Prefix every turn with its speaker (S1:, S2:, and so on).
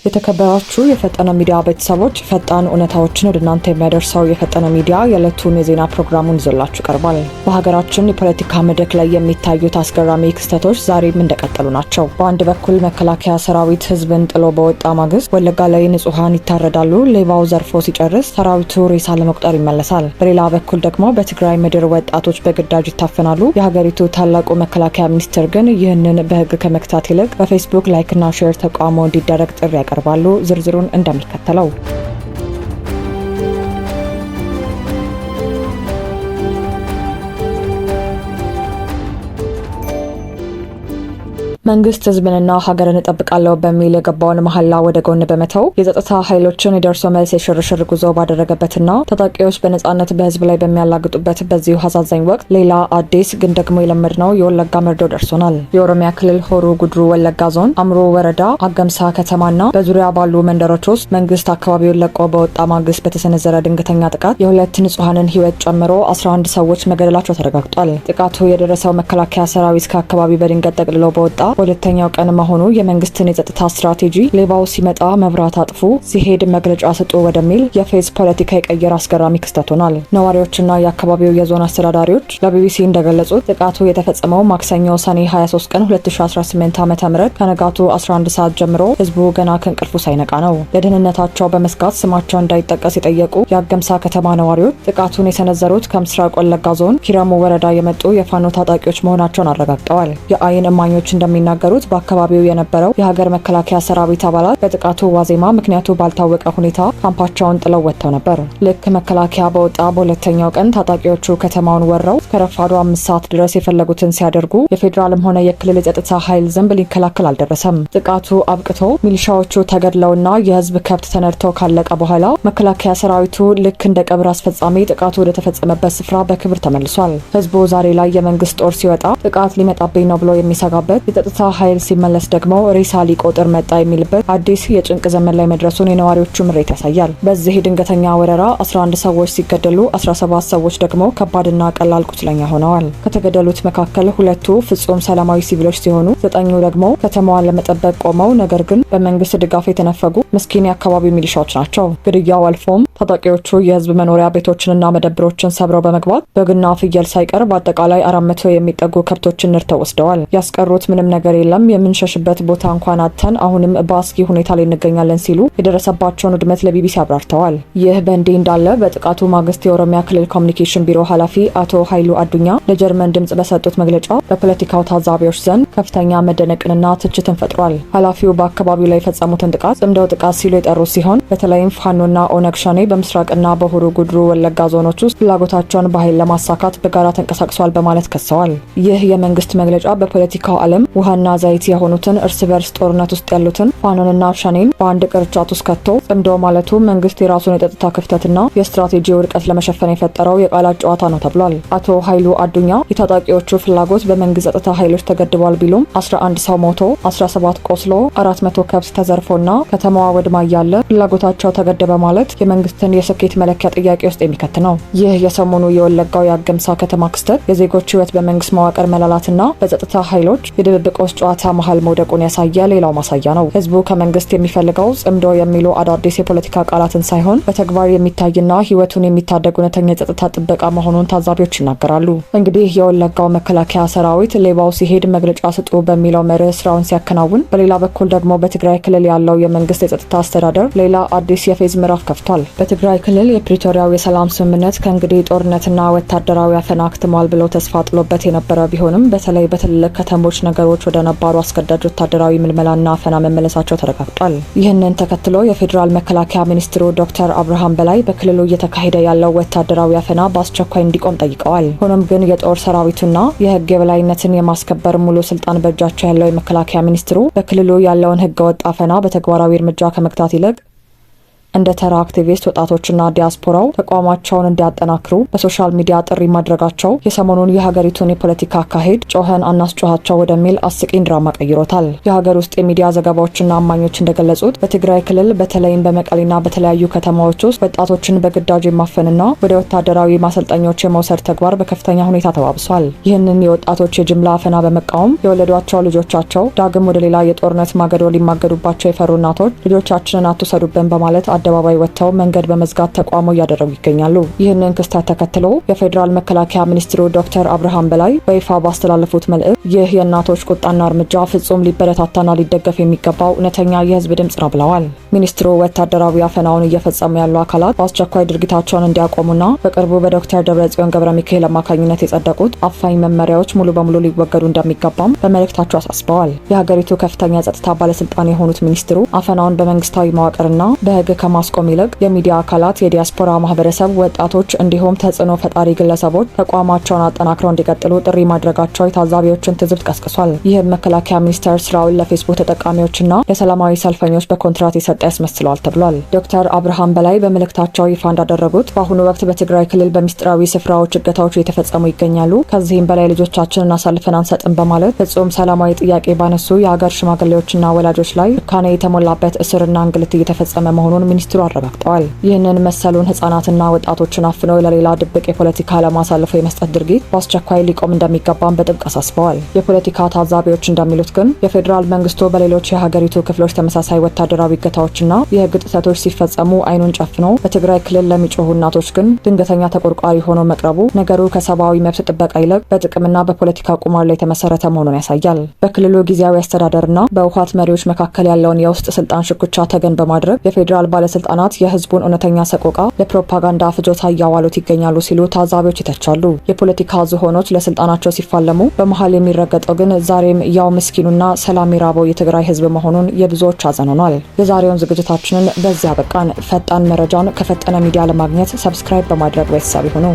S1: የተከበራችሁ የፈጠነ ሚዲያ ቤተሰቦች ፈጣን እውነታዎችን ወደ እናንተ የሚያደርሰው የፈጠነ ሚዲያ የዕለቱን የዜና ፕሮግራሙን ይዘላችሁ ቀርቧል። በሀገራችን የፖለቲካ መድረክ ላይ የሚታዩት አስገራሚ ክስተቶች ዛሬም እንደቀጠሉ ናቸው። በአንድ በኩል መከላከያ ሰራዊት ህዝብን ጥሎ በወጣ ማግስት ወለጋ ላይ ንጹሃን ይታረዳሉ፣ ሌባው ዘርፎ ሲጨርስ ሰራዊቱ ሬሳ ለመቁጠር ይመለሳል። በሌላ በኩል ደግሞ በትግራይ ምድር ወጣቶች በግዳጅ ይታፈናሉ። የሀገሪቱ ታላቁ መከላከያ ሚኒስትር ግን ይህንን በህግ ከመክታት ይልቅ በፌስቡክ ላይክና ሼር ተቃውሞ እንዲደረግ ጥሪ ያቀርባሉ። ዝርዝሩን እንደሚከተለው መንግስት ህዝብንና ሀገርን እጠብቃለሁ በሚል የገባውን መሐላ ወደ ጎን በመተው የጸጥታ ኃይሎችን የደርሶ መልስ የሽርሽር ጉዞ ባደረገበትና ታጣቂዎች በነጻነት በህዝብ ላይ በሚያላግጡበት በዚሁ አሳዛኝ ወቅት ሌላ አዲስ ግን ደግሞ የለመድነው የወለጋ መርዶ ደርሶናል። የኦሮሚያ ክልል ሆሮ ጉድሩ ወለጋ ዞን አምሮ ወረዳ አገምሳ ከተማና በዙሪያ ባሉ መንደሮች ውስጥ መንግስት አካባቢውን ለቆ በወጣ ማግስት በተሰነዘረ ድንገተኛ ጥቃት የሁለት ንጹሃንን ህይወት ጨምሮ 11 ሰዎች መገደላቸው ተረጋግጧል። ጥቃቱ የደረሰው መከላከያ ሰራዊት ከአካባቢ በድንገት ጠቅልሎ በወጣ ሁለተኛው ቀን መሆኑ የመንግስትን የጸጥታ ስትራቴጂ ሌባው ሲመጣ መብራት አጥፉ ሲሄድ መግለጫ ስጡ ወደሚል የፌዝ ፖለቲካ የቀየረ አስገራሚ ክስተት ሆኗል። ነዋሪዎችና የአካባቢው የዞን አስተዳዳሪዎች ለቢቢሲ እንደገለጹት ጥቃቱ የተፈጸመው ማክሰኞ ሰኔ 23 ቀን 2018 ዓ.ም ከነጋቱ 11 ሰዓት ጀምሮ ህዝቡ ገና ከእንቅልፉ ሳይነቃ ነው። ለደህንነታቸው በመስጋት ስማቸው እንዳይጠቀስ የጠየቁ የአገምሳ ከተማ ነዋሪዎች ጥቃቱን የሰነዘሩት ከምስራቅ ወለጋ ዞን ኪረሙ ወረዳ የመጡ የፋኖ ታጣቂዎች መሆናቸውን አረጋግጠዋል። የአይን እማኞች እንደሚናገሩት በአካባቢው የነበረው የሀገር መከላከያ ሰራዊት አባላት በጥቃቱ ዋዜማ ምክንያቱ ባልታወቀ ሁኔታ ካምፓቸውን ጥለው ወጥተው ነበር። ልክ መከላከያ በወጣ በሁለተኛው ቀን ታጣቂዎቹ ከተማውን ወረው ከረፋዱ 5 ሰዓት ድረስ የፈለጉትን ሲያደርጉ የፌዴራልም ሆነ የክልል የጸጥታ ኃይል ዝንብ ሊከላከል አልደረሰም። ጥቃቱ አብቅቶ ሚሊሻዎቹ ተገድለውና የህዝብ ከብት ተነድተው ካለቀ በኋላ መከላከያ ሰራዊቱ ልክ እንደ ቀብር አስፈጻሚ ጥቃቱ ወደ ተፈጸመበት ስፍራ በክብር ተመልሷል። ህዝቡ ዛሬ ላይ የመንግስት ጦር ሲወጣ ጥቃት ሊመጣብኝ ነው ብሎ የሚሰጋበት የጸጥታ ኃይል ሲመለስ ደግሞ ሬሳ ሊቆጥር መጣ የሚልበት አዲስ የጭንቅ ዘመን ላይ መድረሱን የነዋሪዎቹ ምሬት ያሳያል። በዚህ ድንገተኛ ወረራ 11 ሰዎች ሲገደሉ 17 ሰዎች ደግሞ ከባድና ቀላል ቁስለኛ ሆነዋል። ከተገደሉት መካከል 2 ፍጹም ሰላማዊ ሲቪሎች ሲሆኑ 9 ደግሞ ከተማዋን ለመጠበቅ ቆመው ነገር ግን በመንግስት ድጋፍ የተነፈጉ ምስኪን የአካባቢው ሚሊሻዎች ናቸው። ግድያው አልፎም ታጣቂዎቹ የህዝብ መኖሪያ ቤቶችንና መደብሮችን ሰብረው በመግባት በግና ፍየል ሳይቀር በአጠቃላይ 400 የሚጠጉ ከብቶችን ነድተው ወስደዋል። ያስቀሩት ምንም ነገር የለም፣ የምንሸሽበት ቦታ እንኳን አጥተን አሁንም በአስጊ ሁኔታ ላይ እንገኛለን ሲሉ የደረሰባቸውን ውድመት ለቢቢሲ አብራርተዋል። ይህ በእንዲህ እንዳለ በጥቃቱ ማግስት የኦሮሚያ ክልል ኮሚኒኬሽን ቢሮ ኃላፊ አቶ ኃይሉ አዱኛ ለጀርመን ድምጽ በሰጡት መግለጫ በፖለቲካው ታዛቢዎች ዘንድ ከፍተኛ መደነቅንና ትችትን ፈጥሯል። ኃላፊው በአካባቢው ላይ የፈጸሙትን ጥቃት ጽምደው ጥቃት ሲሉ የጠሩት ሲሆን በተለይም ፋኖና ኦነግ ሸኔ በምስራቅና በሆሮ ጉድሩ ወለጋ ዞኖች ውስጥ ፍላጎታቸውን በኃይል ለማሳካት በጋራ ተንቀሳቅሷል በማለት ከሰዋል። ይህ የመንግስት መግለጫ በፖለቲካው ዓለም ውሃና ዘይት የሆኑትን እርስ በርስ ጦርነት ውስጥ ያሉትን ፋኖንና ሸኔን በአንድ ቅርጫት ውስጥ ከቶ ጽምዶ ማለቱ መንግስት የራሱን የጸጥታ ክፍተትና የስትራቴጂ ውድቀት ለመሸፈን የፈጠረው የቃላት ጨዋታ ነው ተብሏል። አቶ ኃይሉ አዱኛ የታጣቂዎቹ ፍላጎት በመንግስት ጸጥታ ኃይሎች ተገድቧል ቢሉም 11 ሰው ሞቶ 17 ቆስሎ 400 ከብት ተዘርፎና ከተማዋ ወድማ እያለ ፍላጎታቸው ተገደበ ማለት የመንግስትን የስኬት መለኪያ ጥያቄ ውስጥ የሚከት ነው። ይህ የሰሞኑ የወለጋው የአገምሳ ከተማ ክስተት የዜጎች ህይወት በመንግስት መዋቅር መላላትና በጸጥታ ኃይሎች የድብብቆች ጨዋታ መሃል መውደቁን ያሳየ ሌላው ማሳያ ነው። ህዝቡ ከመንግስት የሚፈልገው ጽምዶ የሚሉ አዳዲስ የፖለቲካ ቃላትን ሳይሆን በተግባር የሚታይና ህይወቱን የሚታደግ እውነተኛ የጸጥታ ጥበቃ መሆኑን ታዛቢዎች ይናገራሉ። እንግዲህ የወለጋው መከላከያ ሰራዊት ሌባው ሲሄድ መግለጫ ስጡ በሚለው መርህ ስራውን ሲያከናውን፣ በሌላ በኩል ደግሞ በትግራይ ክልል ያለው የመንግስት የጸጥታ አስተዳደር ሌላ አዲስ የፌዝ ምዕራፍ ከፍቷል። በትግራይ ክልል የፕሪቶሪያው የሰላም ስምምነት ከእንግዲህ ጦርነትና ወታደራዊ አፈና አክትሟል ብለው ተስፋ ጥሎበት የነበረ ቢሆንም በተለይ በትልልቅ ከተሞች ነገሮች ወደ ነባሩ አስገዳጅ ወታደራዊ ምልመላና አፈና መመለሳቸው ተረጋግጧል። ይህንን ተከትሎ የፌዴራል መከላከያ ሚኒስትሩ ዶክተር አብርሃም በላይ በክልሉ እየተካሄደ ያለው ወታደራዊ አፈና በአስቸኳይ እንዲቆም ጠይቀዋል። ሆኖም ግን የጦር ሰራዊቱና የህግ የበላይነትን የማስከበር ሙሉ ስልጣን በእጃቸው ያለው የመከላከያ ሚኒስትሩ በክልሉ ያለውን ህገወጥ አፈና በተግባራዊ እርምጃ ከመግታት ይልቅ እንደ ተራ አክቲቪስት ወጣቶችና ዲያስፖራው ተቋማቸውን እንዲያጠናክሩ በሶሻል ሚዲያ ጥሪ ማድረጋቸው የሰሞኑን የሀገሪቱን የፖለቲካ አካሄድ ጮኸን አናስጮኻቸው ወደሚል አስቂኝ ድራማ ቀይሮታል። የሀገር ውስጥ የሚዲያ ዘገባዎችና አማኞች እንደገለጹት በትግራይ ክልል በተለይም በመቀሌና በተለያዩ ከተማዎች ውስጥ ወጣቶችን በግዳጅ የማፈንና ወደ ወታደራዊ ማሰልጠኞች የመውሰድ ተግባር በከፍተኛ ሁኔታ ተባብሷል። ይህንን የወጣቶች የጅምላ አፈና በመቃወም የወለዷቸው ልጆቻቸው ዳግም ወደ ሌላ የጦርነት ማገዶ ሊማገዱባቸው የፈሩ እናቶች ልጆቻችንን አትውሰዱብን በማለት አደባባይ ወጥተው መንገድ በመዝጋት ተቃውሞ እያደረጉ ይገኛሉ። ይህንን ክስተት ተከትሎ የፌዴራል መከላከያ ሚኒስትሩ ዶክተር አብርሃም በላይ በይፋ ባስተላለፉት መልእክት ይህ የእናቶች ቁጣና እርምጃ ፍጹም ሊበረታታና ሊደገፍ የሚገባው እውነተኛ የህዝብ ድምጽ ነው ብለዋል። ሚኒስትሩ ወታደራዊ አፈናውን እየፈጸሙ ያሉ አካላት በአስቸኳይ ድርጊታቸውን እንዲያቆሙና በቅርቡ በዶክተር ደብረጽዮን ገብረ ሚካኤል አማካኝነት የጸደቁት አፋኝ መመሪያዎች ሙሉ በሙሉ ሊወገዱ እንደሚገባም በመልእክታቸው አሳስበዋል። የሀገሪቱ ከፍተኛ ጸጥታ ባለስልጣን የሆኑት ሚኒስትሩ አፈናውን በመንግስታዊ መዋቅርና በህግ ከማስቆም ይልቅ የሚዲያ አካላት፣ የዲያስፖራ ማህበረሰብ፣ ወጣቶች እንዲሁም ተጽዕኖ ፈጣሪ ግለሰቦች ተቋማቸውን አጠናክረው እንዲቀጥሉ ጥሪ ማድረጋቸው የታዛቢዎችን ትዝብት ቀስቅሷል። ይህም መከላከያ ሚኒስቴር ስራውን ለፌስቡክ ተጠቃሚዎችና ለሰላማዊ ሰልፈኞች በኮንትራት የሰጠ ያስመስለዋል ተብሏል። ዶክተር አብርሃም በላይ በመልእክታቸው ይፋ እንዳደረጉት በአሁኑ ወቅት በትግራይ ክልል በሚስጥራዊ ስፍራዎች እገታዎች እየተፈጸሙ ይገኛሉ። ከዚህም በላይ ልጆቻችንን አሳልፈን አንሰጥም በማለት ፍጹም ሰላማዊ ጥያቄ ባነሱ የሀገር ሽማግሌዎችና ወላጆች ላይ ጭካኔ የተሞላበት እስርና እንግልት እየተፈጸመ መሆኑን ሚኒስትሩ አረጋግጠዋል። ይህንን መሰሉን ህጻናትና ወጣቶችን አፍነው ለሌላ ድብቅ የፖለቲካ ዓላማ አሳልፎ የመስጠት ድርጊት በአስቸኳይ ሊቆም እንደሚገባም በጥብቅ አሳስበዋል። የፖለቲካ ታዛቢዎች እንደሚሉት ግን የፌዴራል መንግስቱ በሌሎች የሀገሪቱ ክፍሎች ተመሳሳይ ወታደራዊ እገታዎችና የህግ ጥሰቶች ሲፈጸሙ አይኑን ጨፍኖ በትግራይ ክልል ለሚጮሁ እናቶች ግን ድንገተኛ ተቆርቋሪ ሆኖ መቅረቡ ነገሩ ከሰብአዊ መብት ጥበቃ ይልቅ በጥቅምና በፖለቲካ ቁማር ላይ የተመሰረተ መሆኑን ያሳያል። በክልሉ ጊዜያዊ አስተዳደርና በህወሓት መሪዎች መካከል ያለውን የውስጥ ስልጣን ሽኩቻ ተገን በማድረግ የፌዴራል ባለስልጣናት የህዝቡን እውነተኛ ሰቆቃ ለፕሮፓጋንዳ ፍጆታ እያዋሉት ይገኛሉ ሲሉ ታዛቢዎች ይተቻሉ። የፖለቲካ ዝሆኖች ለስልጣናቸው ሲፋለሙ በመሀል የሚረገጠው ግን ዛሬም ያው ምስኪኑና ሰላም የራበው የትግራይ ህዝብ መሆኑን የብዙዎች ሐዘን ሆኗል። የዛሬውን ዝግጅታችንን በዚያ በቃን። ፈጣን መረጃን ከፈጠነ ሚዲያ ለማግኘት ሰብስክራይብ በማድረግ ቤተሰብ ይሁኑ።